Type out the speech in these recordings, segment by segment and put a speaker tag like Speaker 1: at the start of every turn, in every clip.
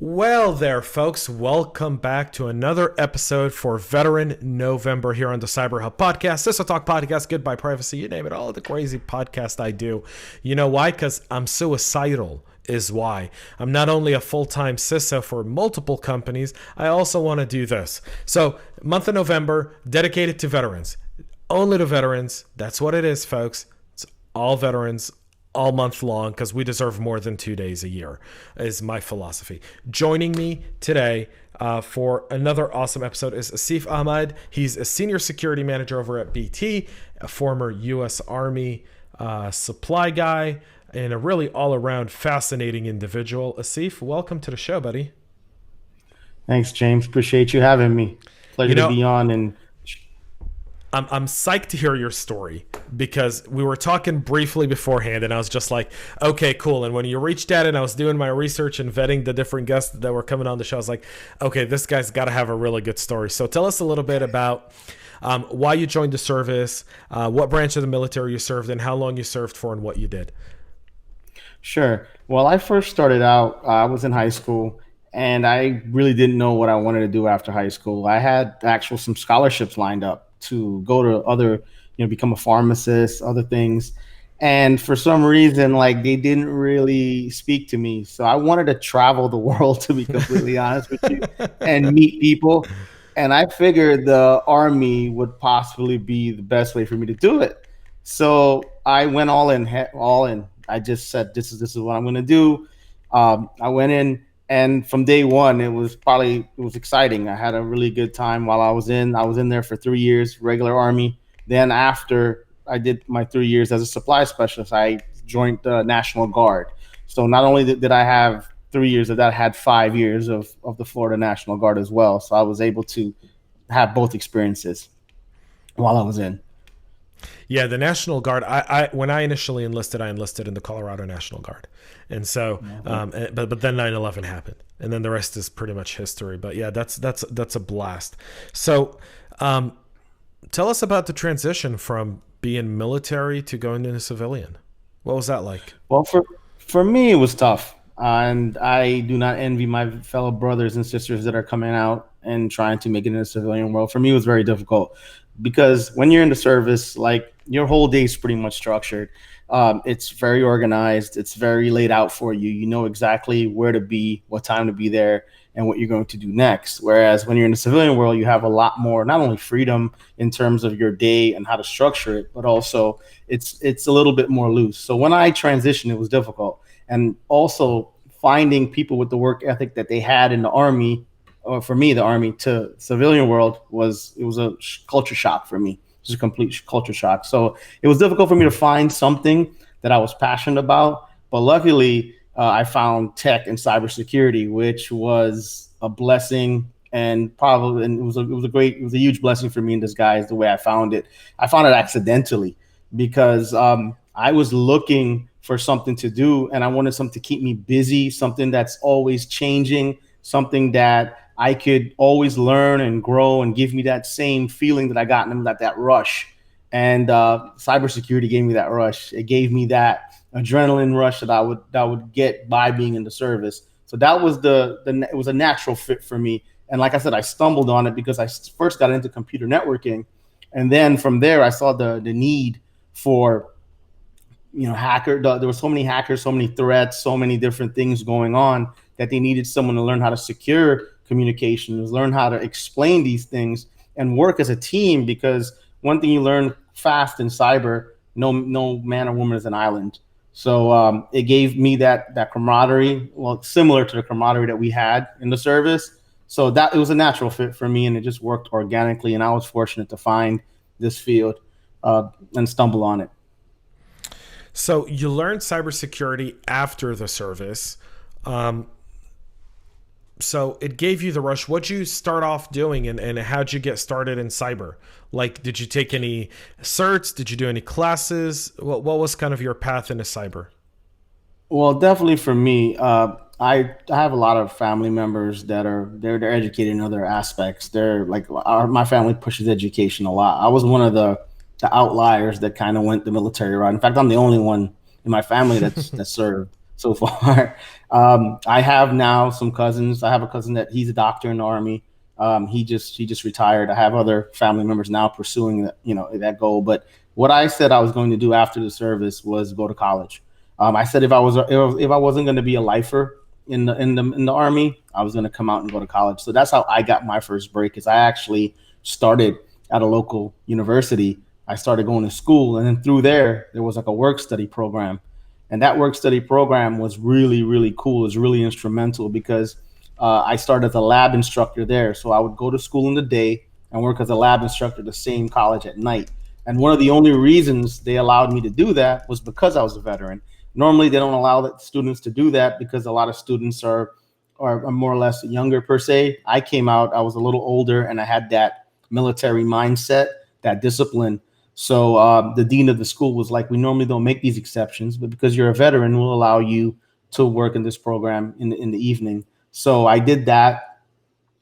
Speaker 1: Well, there, folks. Welcome back to another episode for Veteran November here on the CyberHub podcast. This will talk podcast, goodbye privacy, you name it, all the crazy podcast I do. You know why? Because I'm suicidal is why. I'm not only a full-time CISO for multiple companies, I also want to do this. So, month of November, dedicated to veterans. Only to veterans. That's what it is, folks. It's all veterans, all month long, because we deserve more than 2 days a year, is my philosophy. Joining me today for another awesome episode is Asif Ahmed. He's a senior security manager over at BT, a former U.S. Army supply guy, and a really all-around fascinating individual. Asif, welcome to the show, buddy.
Speaker 2: Thanks, James. Appreciate you having me. Pleasure to be on. And
Speaker 1: I'm psyched to hear your story because we were talking briefly beforehand and I was just like, okay, cool. And when you reached out and I was doing my research and vetting the different guests that were coming on the show, I was like, okay, this guy's got to have a really good story. So tell us a little bit about why you joined the service, what branch of the military you served in, how long you served for, and what you did.
Speaker 2: Sure. Well, I first started out, I was in high school and I really didn't know what I wanted to do after high school. I had some scholarships lined up to go to other, become a pharmacist, other things. And for some reason, like they didn't really speak to me. So I wanted to travel the world, to be completely honest with you, and meet people. And I figured the Army would possibly be the best way for me to do it. So I went all in. I just said, this is what I'm going to do. I went in. And from day one, it was exciting. I had a really good time while I was in. I was in there for 3 years, regular Army. Then after I did my 3 years as a supply specialist, I joined the National Guard. So not only did I have 3 years of that, I had 5 years of the Florida National Guard as well. So I was able to have both experiences while I was in.
Speaker 1: Yeah, the National Guard. I when I initially enlisted, I enlisted in the Colorado National Guard, and so, but then 9/11 happened, and then the rest is pretty much history. But yeah, that's a blast. So, tell us about the transition from being military to going into civilian. What was that like?
Speaker 2: Well, for me, it was tough, and I do not envy my fellow brothers and sisters that are coming out and trying to make it in the civilian world. For me, it was very difficult. Because when you're in the service, like your whole day is pretty much structured. It's very organized. It's very laid out for you. You know exactly where to be, what time to be there, and what you're going to do next. Whereas when you're in the civilian world, you have a lot more, not only freedom in terms of your day and how to structure it, but also it's a little bit more loose. So when I transitioned, it was difficult. And also finding people with the work ethic that they had in the Army, or for me, the Army to civilian world was a culture shock for me. It was a complete culture shock. So it was difficult for me to find something that I was passionate about. But luckily, I found tech and cybersecurity, which was a blessing, and it was a huge blessing for me in disguise. The way I found it accidentally because I was looking for something to do, and I wanted something to keep me busy, something that's always changing, something that I could always learn and grow and give me that same feeling that I got in that rush. And cybersecurity gave me that rush. It gave me that adrenaline rush that I would get by being in the service. So that was it was a natural fit for me. And like I said, I stumbled on it because I first got into computer networking, and then from there I saw the need for there were so many hackers, so many threats, so many different things going on that they needed someone to learn how to secure communications, learn how to explain these things and work as a team, because one thing you learn fast in cyber, no man or woman is an island. So it gave me that camaraderie, well, similar to the camaraderie that we had in the service. So that it was a natural fit for me, and it just worked organically. And I was fortunate to find this field and stumble on it.
Speaker 1: So you learned cybersecurity after the service. So it gave you the rush. What'd you start off doing, and how'd you get started in cyber? Like, did you take any certs? Did you do any classes? What was kind of your path into cyber?
Speaker 2: Well, definitely for me, I have a lot of family members that they're educated in other aspects. They're like my family pushes education a lot. I was one of the outliers that kind of went the military route. In fact, I'm the only one in my family that served. so far. I have now some cousins. I have a cousin that he's a doctor in the army. He just retired. I have other family members now pursuing that, that goal. But what I said I was going to do after the service was go to college. I said if I wasn't going to be a lifer in the army, I was going to come out and go to college. So that's how I got my first break. Is I actually started at a local university. I started going to school, and then through there was like a work study program, and that work study program was really really cool. It was really instrumental because I started as a lab instructor there. So I would go to school in the day and work as a lab instructor at the same college at night. And one of the only reasons they allowed me to do that was because I was a veteran. Normally, they don't allow the students to do that because a lot of students are more or less younger per se. I came out, I was a little older, and I had that military mindset, that discipline. So the dean of the school was like, "We normally don't make these exceptions, but because you're a veteran, we'll allow you to work in this program in the evening." So I did that,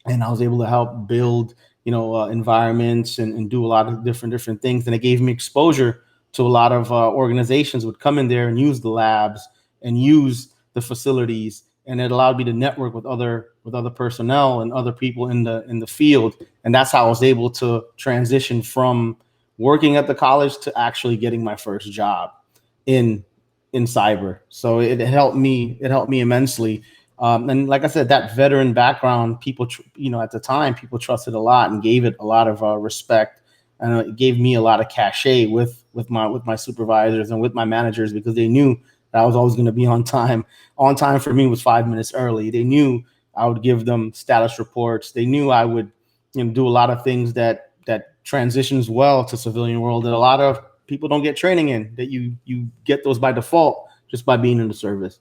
Speaker 2: and I was able to help build, environments and do a lot of different things. And it gave me exposure to a lot of organizations would come in there and use the labs and use the facilities, and it allowed me to network with other personnel and other people in the field. And that's how I was able to transition from working at the college to actually getting my first job in in cyber. So it helped me. It helped me immensely. And like I said, that veteran background, people, at the time, people trusted a lot and gave it a lot of respect, and it gave me a lot of cachet with my supervisors and with my managers because they knew that I was always going to be on time. On time for me was 5 minutes early. They knew I would give them status reports. They knew I would, do a lot of things that transitions well to civilian world that a lot of people don't get training in. That you get those by default just by being in the service.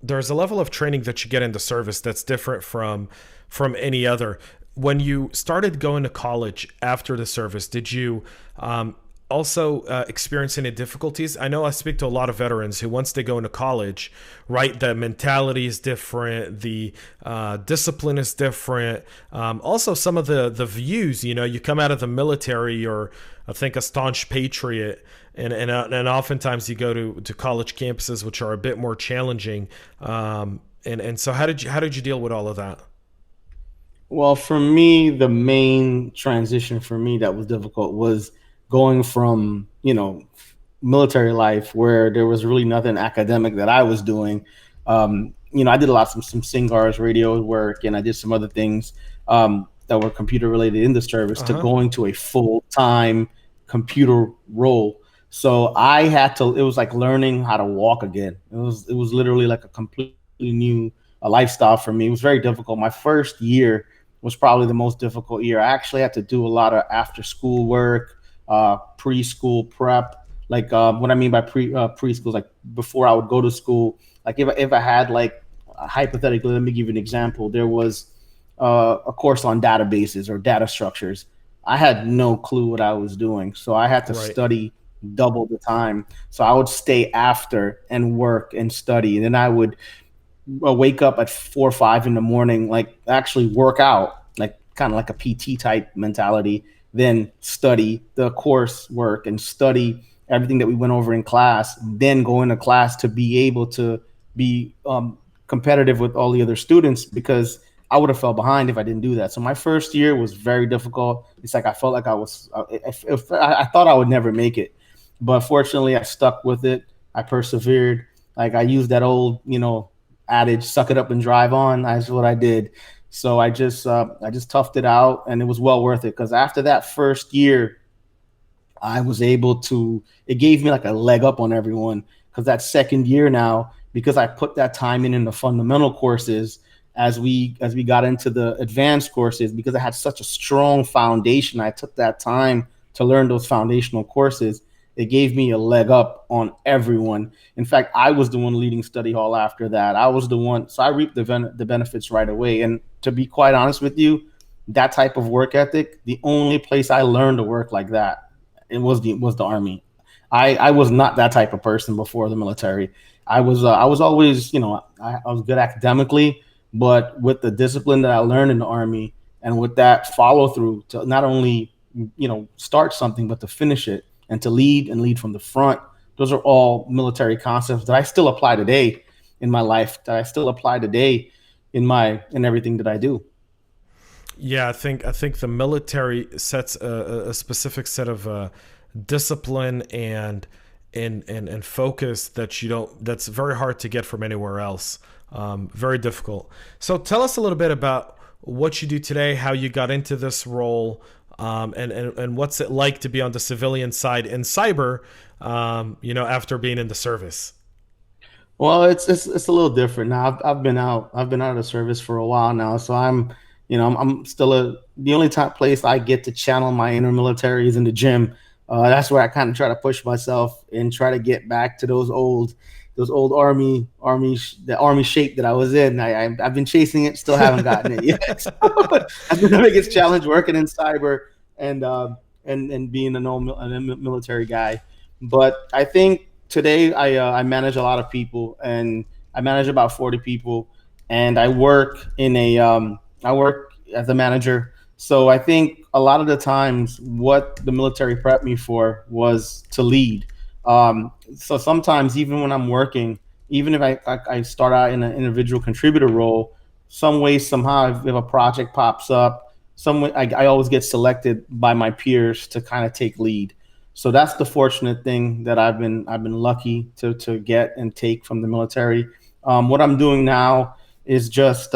Speaker 1: There's a level of training that you get in the service that's different from any other. When you started going to college after the service, did you also experience any difficulties? I know I speak to a lot of veterans who, once they go into college, right, the mentality is different, the discipline is different. Also, some of the views. You come out of the military, you're, I think, a staunch patriot, and oftentimes you go to college campuses which are a bit more challenging. And so how did you deal with all of that?
Speaker 2: Well, for me, the main transition for me that was difficult was going from, military life where there was really nothing academic that I was doing. I did a lot of some SINGARS radio work, and I did some other things that were computer related in the service,
Speaker 1: Uh
Speaker 2: to
Speaker 1: huh.
Speaker 2: going to a full time computer role. So I had to. It was like learning how to walk again. It was literally like a completely new lifestyle for me. It was very difficult. My first year was probably the most difficult year. I actually had to do a lot of after school work, preschool prep. Like what I mean by preschool is like before I would go to school. Like if I had like hypothetically, let me give you an example. There was a course on databases or data structures. I had no clue what I was doing, so I had to
Speaker 1: Right.
Speaker 2: study double the time. So I would stay after and work and study, and then I would wake up at 4 or 5 in the morning, like actually work out, like kind of like a PT type mentality, then study the course work and study everything that we went over in class, then go into class to be able to be competitive with all the other students because I would have fell behind if I didn't do that. So my first year was very difficult. It's like I felt like I thought I would never make it, but fortunately I stuck with it. I persevered. Like I used that old, adage, suck it up and drive on. That's what I did. So I just toughed it out, and it was well worth it because after that first year, I was able to. It gave me like a leg up on everyone because that second year now, because I put that time in the fundamental courses as we got into the advanced courses, because I had such a strong foundation. I took that time to learn those foundational courses. It gave me a leg up on everyone. In fact, I was the one leading study hall after that. I was the one, so I reaped the benefits right away. And to be quite honest with you, that type of work ethic, the only place I learned to work like that, it was the army. I was not that type of person before the military. I was always, I was good academically, but with the discipline that I learned in the army and with that follow through to not only start something but to finish it, and to lead and lead from the front. Those are all military concepts that I still apply today in my life, that I still apply today in everything that I do.
Speaker 1: Yeah, I think the military sets a specific set of discipline and focus that you don't. That's very hard to get from anywhere else. Very difficult. So tell us a little bit about what you do today, how you got into this role, and what's it like to be on the civilian side in cyber. After being in the service.
Speaker 2: Well, it's a little different now. I've been out of the service for a while now, so I'm still the only place I get to channel my inner military is in the gym. That's where I kind of try to push myself and try to get back to those old the army shape that I was in. I've been chasing it, still haven't gotten it yet. So, that's been the biggest challenge working in cyber and being a military guy. But I think today I manage a lot of people, and I manage about 40 people, and I work as a manager. So I think a lot of the times what the military prepped me for was to lead. So sometimes even when I'm working, even if I start out in an individual contributor role, some way somehow if a project pops up, some way I always get selected by my peers to kind of take lead. So that's the fortunate thing that I've been lucky to get and take from the military. What I'm doing now is just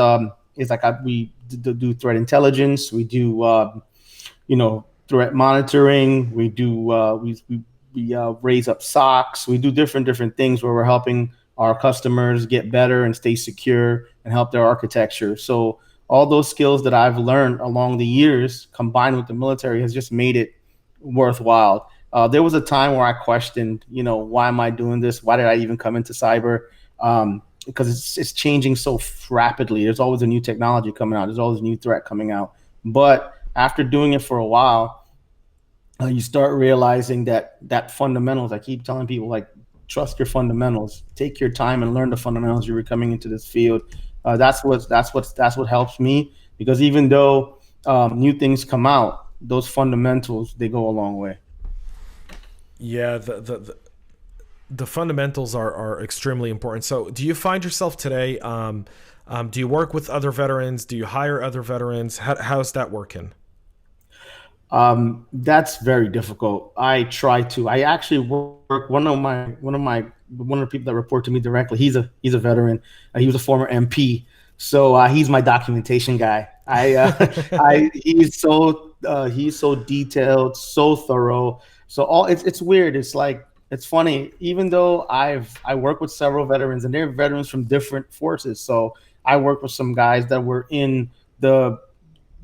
Speaker 2: is like we do threat intelligence. We do threat monitoring. We do we raise up socks. We do different things where we're helping our customers get better and stay secure and help their architecture. So all those skills that I've learned along the years combined with the military has just made it worthwhile. There was a time where I questioned, why am I doing this? Why did I even come into cyber? Because it's changing so rapidly. There's always a new technology coming out. There's always a new threat coming out. But after doing it for a while, you start realizing that fundamentals. I keep telling people, like, trust your fundamentals. Take your time and learn the fundamentals. You're coming into this field. That's what helps me, because even though new things come out, those fundamentals, they go a long way.
Speaker 1: Yeah, the fundamentals are extremely important. So, do you find yourself today? Do you work with other veterans? Do you hire other veterans? How's that working?
Speaker 2: That's very difficult. I try to. I actually work one of the people that report to me directly. He's a veteran. He was a former MP, so he's my documentation guy. He's so detailed, so thorough. So it's weird. It's like, it's funny. Even though I work with several veterans, and they're veterans from different forces. So I work with some guys that were in the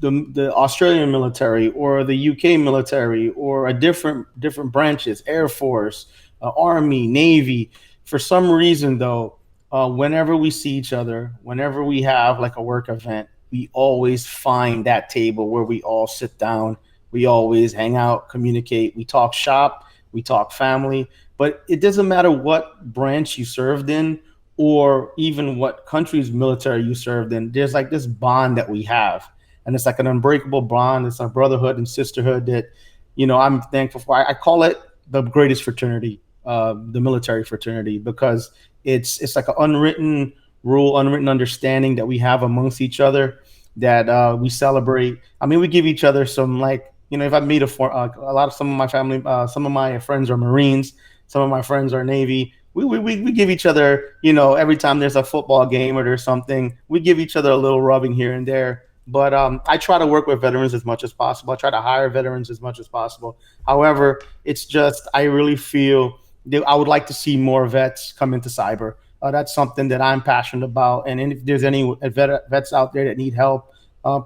Speaker 2: Australian military or the UK military or a different branches, Air Force, Army, Navy. For some reason, though, whenever we see each other, whenever we have like a work event, we always find that table where we all sit down. We always hang out, communicate. We talk shop, we talk family. But it doesn't matter what branch you served in or even what country's military you served in. There's like this bond that we have, and it's like an unbreakable bond. It's a brotherhood and sisterhood that, I'm thankful for. I call it the greatest fraternity, the military fraternity, because it's like an unwritten rule, unwritten understanding that we have amongst each other, that we celebrate. I mean, we give each other some, like, if I meet a lot of some of my family, some of my friends are Marines, some of my friends are Navy. We give each other, every time there's a football game or there's something, we give each other a little rubbing here and there. But I try to work with veterans as much as possible. I try to hire veterans as much as possible. However, it's just, I really feel that I would like to see more vets come into cyber. That's something that I'm passionate about. And if there's any vets out there that need help,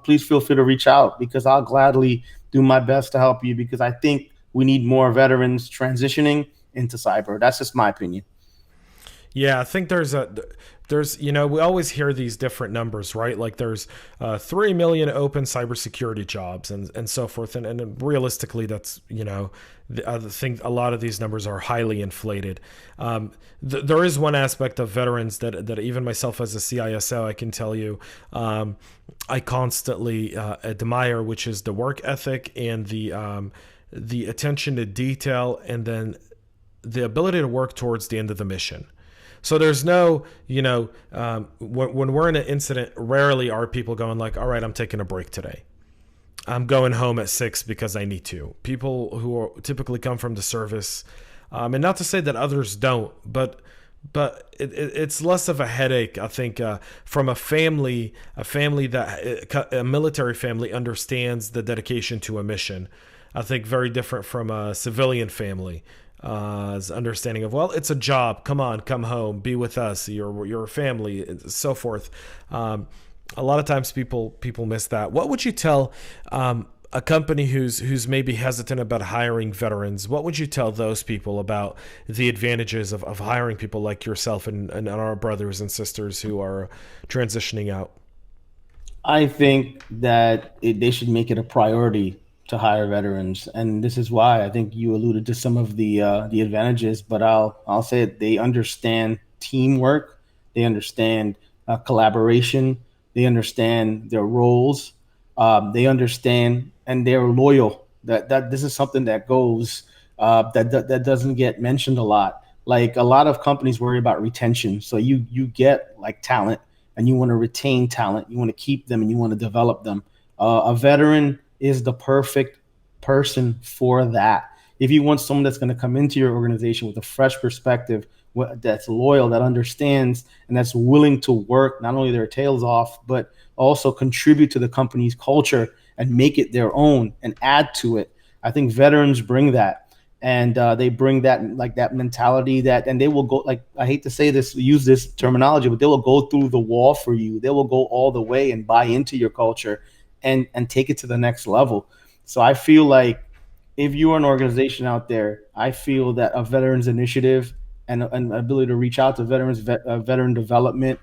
Speaker 2: please feel free to reach out, because I'll gladly do my best to help you, because I think we need more veterans transitioning into cyber. That's just my opinion.
Speaker 1: Yeah, I think there's we always hear these different numbers, right? Like there's 3 million open cybersecurity jobs and so forth, and realistically, that's I think a lot of these numbers are highly inflated. There is one aspect of veterans that even myself as a CISO, I can tell you, I constantly admire, which is the work ethic and the attention to detail, and then the ability to work towards the end of the mission. So there's no, when we're in an incident, rarely are people going like, all right, I'm taking a break today. I'm going home at 6 because I need to. People who typically come from the service, and not to say that others don't, but it's less of a headache, I think, from a military family understands the dedication to a mission. I think very different from a civilian family. Understanding of, well, it's a job. Come on, come home, be with us. Your family, and so forth. A lot of times people miss that. What would you tell a company who's maybe hesitant about hiring veterans? What would you tell those people about the advantages of hiring people like yourself and our brothers and sisters who are transitioning out?
Speaker 2: I think that they should make it a priority to hire veterans, and this is why I think you alluded to some of the advantages. But I'll say it: they understand teamwork, they understand collaboration, they understand their roles, they understand, and they're loyal. That this is something that goes that doesn't get mentioned a lot. Like a lot of companies worry about retention, so you get like talent and you want to retain talent, you want to keep them, and you want to develop them. A veteran is the perfect person for that. If you want someone that's going to come into your organization with a fresh perspective, that's loyal, that understands, and that's willing to work not only their tails off, but also contribute to the company's culture and make it their own and add to it. I think veterans bring that. And they bring that, like that mentality and they will go, like, I hate to say this, use this terminology, but they will go through the wall for you. They will go all the way and buy into your culture and take it to the next level. So I feel like if you are an organization out there, I feel that a veterans initiative and an ability to reach out to veterans, veteran development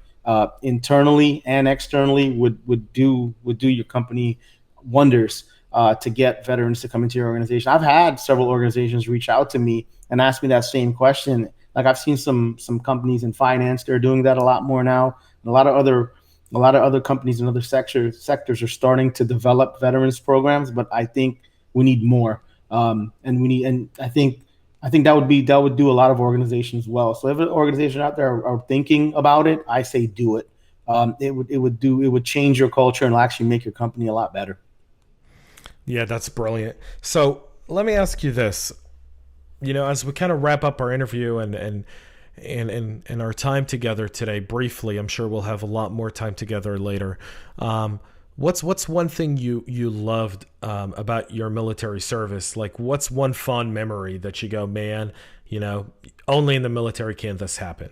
Speaker 2: internally and externally would do your company wonders. To get veterans to come into your organization. I've had several organizations reach out to me and ask me that same question. Like I've seen some companies in finance, they're doing that a lot more now. And a lot of other companies in other sectors are starting to develop veterans programs, but I think we need more. And I think that would do a lot of organizations well. So if an organization out there are thinking about it, I say do it. It would change your culture and will actually make your company a lot better.
Speaker 1: Yeah, that's brilliant. So let me ask you this. As we kind of wrap up our interview and our time together today, briefly, I'm sure we'll have a lot more time together later. What's one thing you loved about your military service? Like, what's one fond memory that you go, man, only in the military can this happen?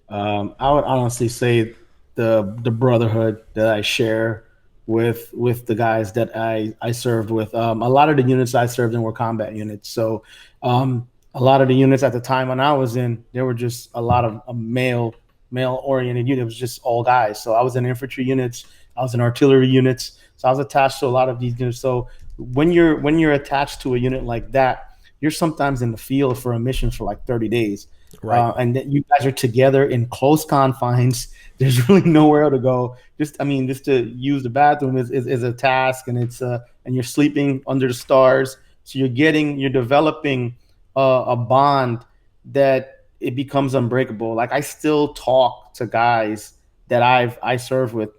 Speaker 2: I would honestly say the brotherhood that I share with the guys that I served with. A lot of the units I served in were combat units. So a lot of the units at the time when I was in, there were just a lot of male oriented units. It was just all guys. So I was in infantry units, I was in artillery units. So I was attached to a lot of these units. So when you're attached to a unit like that, you're sometimes in the field for a mission for like 30 days.
Speaker 1: Right.
Speaker 2: And then you guys are together in close confines. There's really nowhere to go. Just to use the bathroom is a task, and and you're sleeping under the stars. So you're developing a bond that it becomes unbreakable. Like I still talk to guys that I served with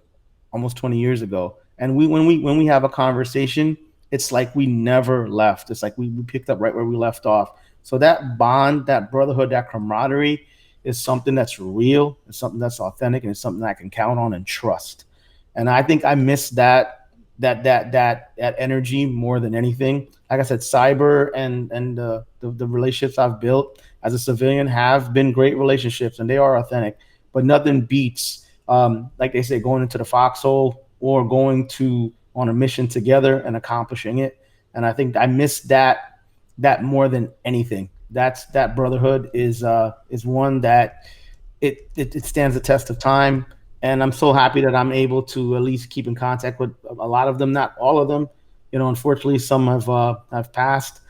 Speaker 2: almost 20 years ago, and when we have a conversation, it's like we never left. It's like we picked up right where we left off. So that bond, that brotherhood, that camaraderie is something that's real. It's something that's authentic, and it's something that I can count on and trust. And I think I miss that energy more than anything. Like I said, cyber and the relationships I've built as a civilian have been great relationships, and they are authentic. But nothing beats, like they say, going into the foxhole or going on a mission together and accomplishing it. And I think I miss that more than anything. That brotherhood is one that it stands the test of time. And I'm so happy that I'm able to at least keep in contact with a lot of them, not all of them. Unfortunately, some have passed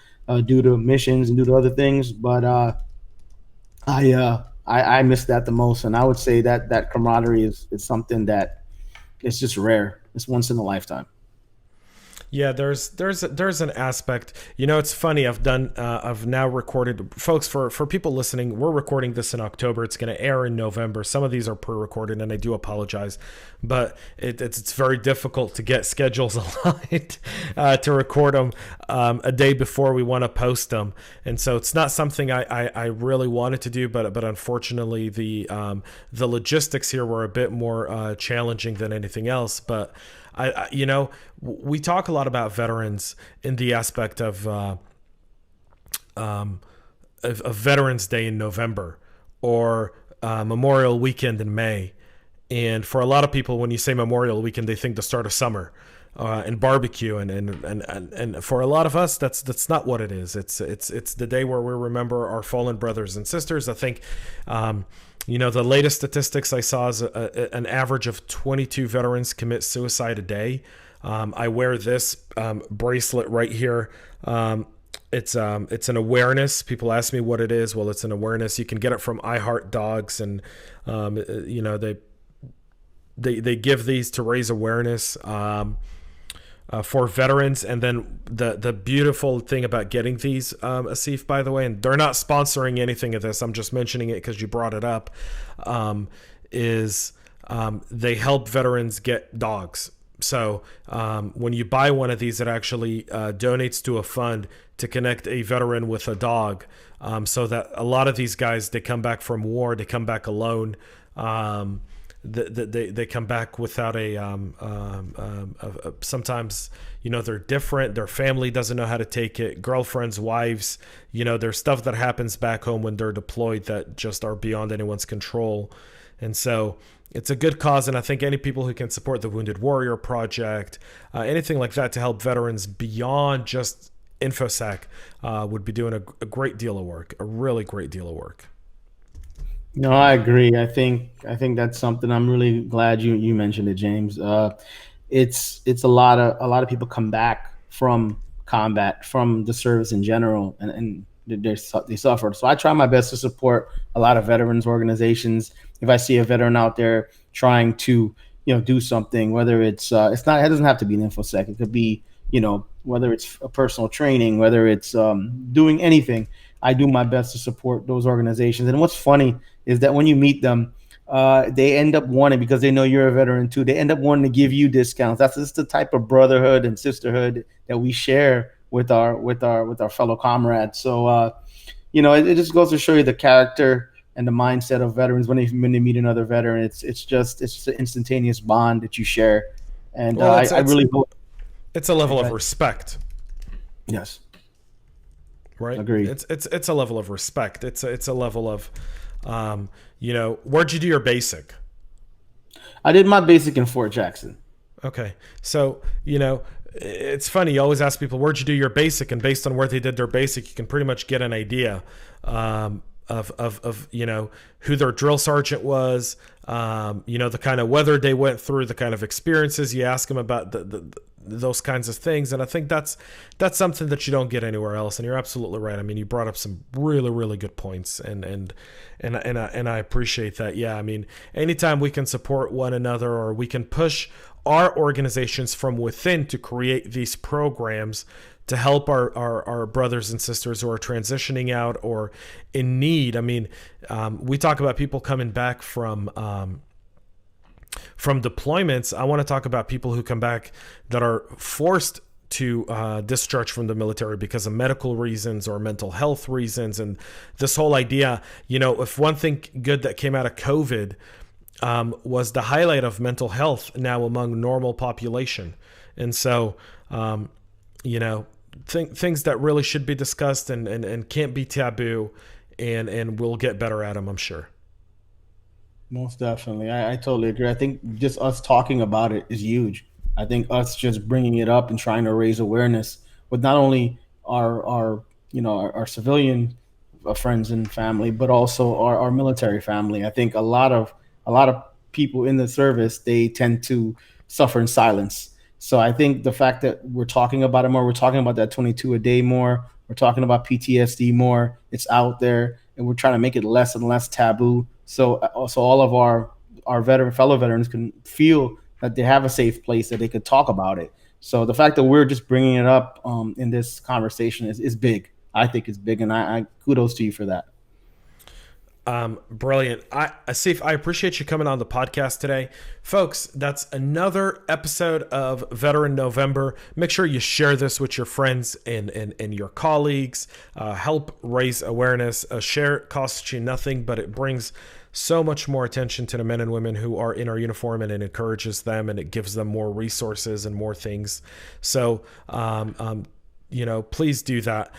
Speaker 2: due to missions and due to other things. But I miss that the most. And I would say that camaraderie is something that it's just rare. It's once in a lifetime.
Speaker 1: Yeah, there's an aspect. You know, it's funny. I've now recorded, folks. For people listening, we're recording this in October. It's going to air in November. Some of these are pre-recorded, and I do apologize, but it's very difficult to get schedules aligned to record them a day before we want to post them, and so it's not something I really wanted to do, but unfortunately the logistics here were a bit more challenging than anything else, but. You know, we talk a lot about veterans in the aspect of Veterans Day in November or Memorial Weekend in May. And for a lot of people, when you say Memorial Weekend, they think the start of summer and barbecue. And for a lot of us, that's not what it is. It's the day where we remember our fallen brothers and sisters. I think. You know, the latest statistics I saw is an average of 22 veterans commit suicide a day. I wear this bracelet right here. It's an awareness. People ask me what it is. Well, it's an awareness. You can get it from I Heart Dogs, and you know they give these to raise awareness. For veterans. And then the beautiful thing about getting these, Asif, by the way, and they're not sponsoring anything of this, I'm just mentioning it because you brought it up, is they help veterans get dogs. So when you buy one of these, it actually donates to a fund to connect a veteran with a dog, so that a lot of these guys, they come back from war, they come back alone. They come back without sometimes, you know, they're different. Their family doesn't know how to take it. Girlfriends, wives, you know, there's stuff that happens back home when they're deployed that just are beyond anyone's control. And so it's a good cause. And I think any people who can support the Wounded Warrior Project, anything like that to help veterans beyond just InfoSec would be doing a great deal of work, a really great deal of work.
Speaker 2: No, I agree. I think that's something I'm really glad you mentioned it, James. It's a lot of people come back from combat, from the service in general, and they suffer. So I try my best to support a lot of veterans organizations. If I see a veteran out there trying to do something, whether it doesn't have to be an infosec. It could be whether it's a personal training, whether it's doing anything. I do my best to support those organizations. And what's funny is that when you meet them, they end up wanting, because they know you're a veteran too, they end up wanting to give you discounts. That's just the type of brotherhood and sisterhood that we share with our fellow comrades. So it just goes to show you the character and the mindset of veterans when they meet another veteran. It's an instantaneous bond that you share. And
Speaker 1: well,
Speaker 2: I really hope
Speaker 1: it's a level of respect.
Speaker 2: Yes.
Speaker 1: Right.
Speaker 2: Agreed.
Speaker 1: It's a level of respect. It's a level of, where'd you do your basic?
Speaker 2: I did my basic in Fort Jackson.
Speaker 1: Okay. So, it's funny. You always ask people, where'd you do your basic? And based on where they did their basic, you can pretty much get an idea of who their drill sergeant was, the kind of weather they went through, the kind of experiences. You ask them about those kinds of things, and I think that's something that you don't get anywhere else. And you're absolutely right. I mean, you brought up some really, really good points, and I appreciate that. Yeah, I mean, anytime we can support one another, or we can push our organizations from within to create these programs to help our brothers and sisters who are transitioning out or in need. I mean, we talk about people coming back from deployments. I want to talk about people who come back that are forced to discharge from the military because of medical reasons or mental health reasons. And this whole idea, if one thing good that came out of COVID was the highlight of mental health now among normal population. And so, things that really should be discussed and can't be taboo, and we'll get better at them, I'm sure.
Speaker 2: Most definitely. I totally agree. I think just us talking about it is huge. I think us just bringing it up and trying to raise awareness with not only our civilian friends and family, but also our military family. I think a lot of people in the service, they tend to suffer in silence. So I think the fact that we're talking about it more, we're talking about that 22 a day more, we're talking about PTSD more, it's out there, and we're trying to make it less and less taboo. So all of our fellow veterans can feel that they have a safe place that they could talk about it. So the fact that we're just bringing it up in this conversation is big. I think it's big, and I kudos to you for that.
Speaker 1: Brilliant. Asif, I appreciate you coming on the podcast today. Folks, that's another episode of Veteran November. Make sure you share this with your friends and your colleagues. Help raise awareness. A share costs you nothing, but it brings so much more attention to the men and women who are in our uniform, and it encourages them, and it gives them more resources and more things. So, please do that.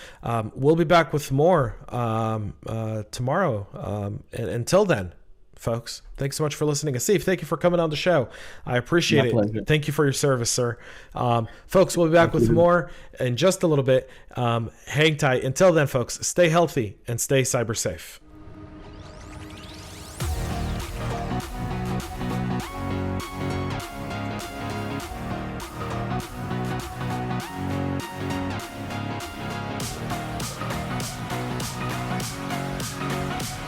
Speaker 1: We'll be back with more tomorrow. And until then, folks, thanks so much for listening. Asif, thank you for coming on the show. I appreciate it. Thank you for your service, sir. Folks, we'll be back with more in just a little bit. Hang tight. Until then, folks, stay healthy and stay cyber safe.